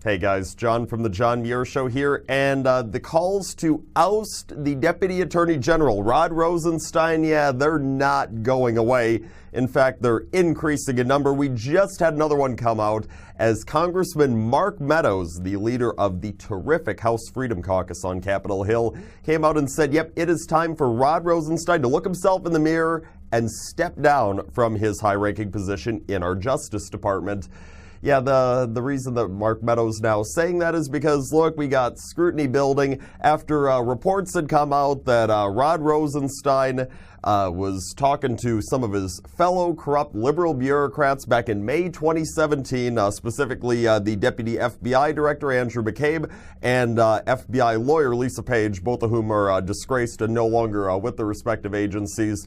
Hey guys, John from the John Muir Show here, and the calls to oust the Deputy Attorney General, Rod Rosenstein, yeah, they're not going away. In fact, they're increasing in number. We just had another one come out as Congressman Mark Meadows, the leader of the terrific House Freedom Caucus on Capitol Hill, came out and said, yep, it is time for Rod Rosenstein to look himself in the mirror and step down from his high-ranking position in our Justice Department. Yeah, the reason that Mark Meadows now saying that is because, look, we got scrutiny building after reports had come out that Rod Rosenstein was talking to some of his fellow corrupt liberal bureaucrats back in May 2017, specifically the Deputy FBI Director Andrew McCabe and FBI lawyer Lisa Page, both of whom are disgraced and no longer with the respective agencies,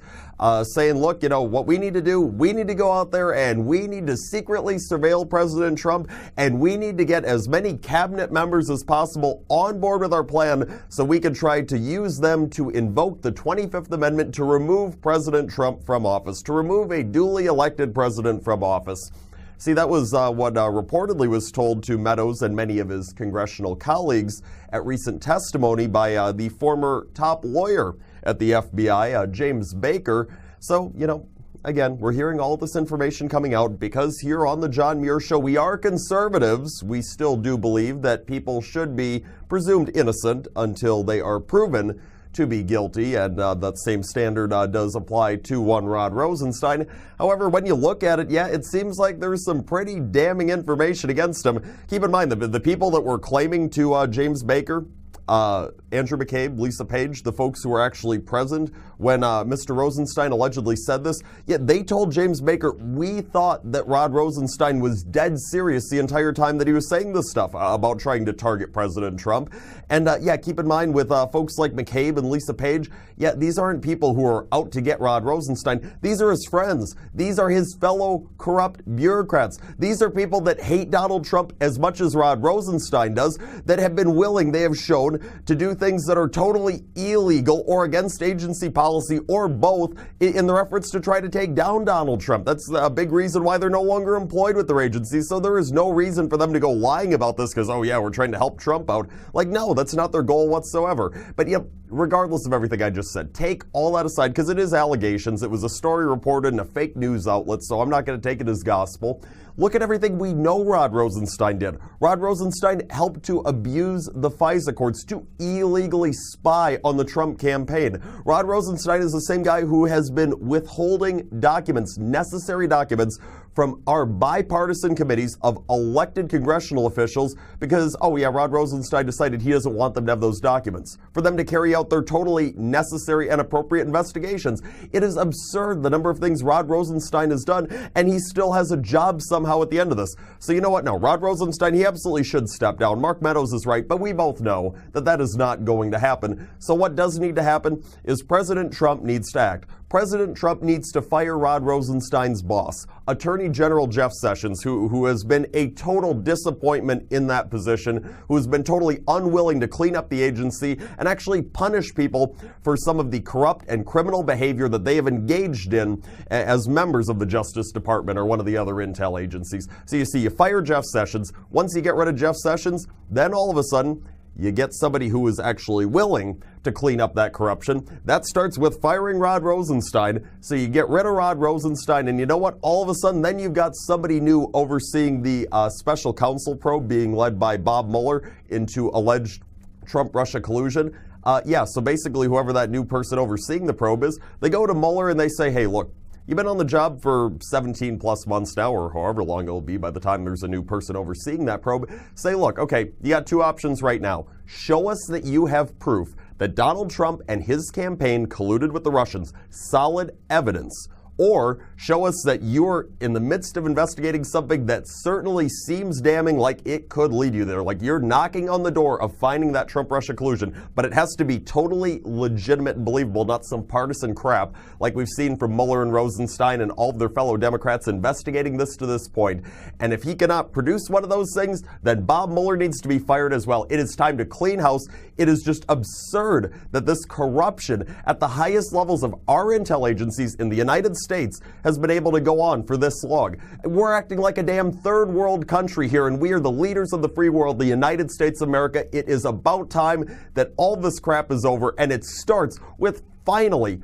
saying, look, you know, what we need to do, we need to go out there and we need to secretly surveil President Trump, and we need to get as many cabinet members as possible on board with our plan so we can try to use them to invoke the 25th Amendment to remove President Trump from office, to remove a duly elected president from office. See, that was what reportedly was told to Meadows and many of his congressional colleagues at recent testimony by the former top lawyer at the FBI, James Baker. So, you know, again, we're hearing all this information coming out because here on the John Muir Show, we are conservatives. We still do believe that people should be presumed innocent until they are proven to be guilty, and that same standard does apply to one Rod Rosenstein. However, when you look at it, yeah, it seems like there's some pretty damning information against him. Keep in mind, the people that were claiming to James Baker, Andrew McCabe, Lisa Page, the folks who were actually present when Mr. Rosenstein allegedly said this, yet they told James Baker, we thought that Rod Rosenstein was dead serious the entire time that he was saying this stuff about trying to target President Trump. And yeah, keep in mind with folks like McCabe and Lisa Page, yeah, these aren't people who are out to get Rod Rosenstein. These are his friends. These are his fellow corrupt bureaucrats. These are people that hate Donald Trump as much as Rod Rosenstein does, that have been willing, they have shown, to do things that are totally illegal or against agency policy or both in the efforts to try to take down Donald Trump. That's a big reason why they're no longer employed with their agencies. So there is no reason for them to go lying about this because, oh yeah, we're trying to help Trump out. Like, no, that's not their goal whatsoever. But yep, regardless of everything I just said, take all that aside because it is allegations. It was a story reported in a fake news outlet, so I'm not going to take it as gospel. Look at everything we know Rod Rosenstein did. Rod Rosenstein helped to abuse the FISA courts to illegally spy on the Trump campaign. Rod Rosenstein is the same guy who has been withholding documents, necessary documents, from our bipartisan committees of elected congressional officials because, oh yeah, Rod Rosenstein decided he doesn't want them to have those documents for them to carry out their totally necessary and appropriate investigations. It is absurd the number of things Rod Rosenstein has done, and he still has a job somehow at the end of this. So you know what? No, Rod Rosenstein, he absolutely should step down. Mark Meadows is right, but we both know that that is not going to happen. So what does need to happen is President Trump needs to act. President Trump needs to fire Rod Rosenstein's boss, Attorney General Jeff Sessions, who has been a total disappointment in that position, who has been totally unwilling to clean up the agency and actually punish people for some of the corrupt and criminal behavior that they have engaged in as members of the Justice Department or one of the other intel agencies. So you see, you fire Jeff Sessions. Once you get rid of Jeff Sessions, then all of a sudden, you get somebody who is actually willing to clean up that corruption. That starts with firing Rod Rosenstein. So you get rid of Rod Rosenstein, and you know what? All of a sudden, then you've got somebody new overseeing the special counsel probe being led by Bob Mueller into alleged Trump-Russia collusion. Yeah, so basically whoever that new person overseeing the probe is, they go to Mueller and they say, hey, look, you've been on the job for 17 plus months now, or however long it'll be by the time there's a new person overseeing that probe. Say, look, okay, you got two options right now. Show us that you have proof that Donald Trump and his campaign colluded with the Russians. Solid evidence. Or show us that you're in the midst of investigating something that certainly seems damning, like it could lead you there. Like you're knocking on the door of finding that Trump-Russia collusion, but it has to be totally legitimate and believable, not some partisan crap like we've seen from Mueller and Rosenstein and all of their fellow Democrats investigating this to this point. And if he cannot produce one of those things, then Bob Mueller needs to be fired as well. It is time to clean house. It is just absurd that this corruption at the highest levels of our intel agencies in the United States States has been able to go on for this long. We're acting like a damn third world country here, and we are the leaders of the free world, the United States of America. It is about time that all this crap is over, and it starts with finally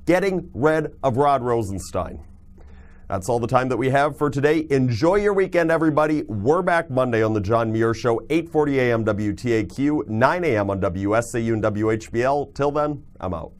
getting rid of Rod Rosenstein. That's all the time that we have for today. Enjoy your weekend, everybody. We're back Monday on the John Muir Show, 8:40 a.m. WTAQ, 9 a.m. on WSAU and WHBL. Till then, I'm out.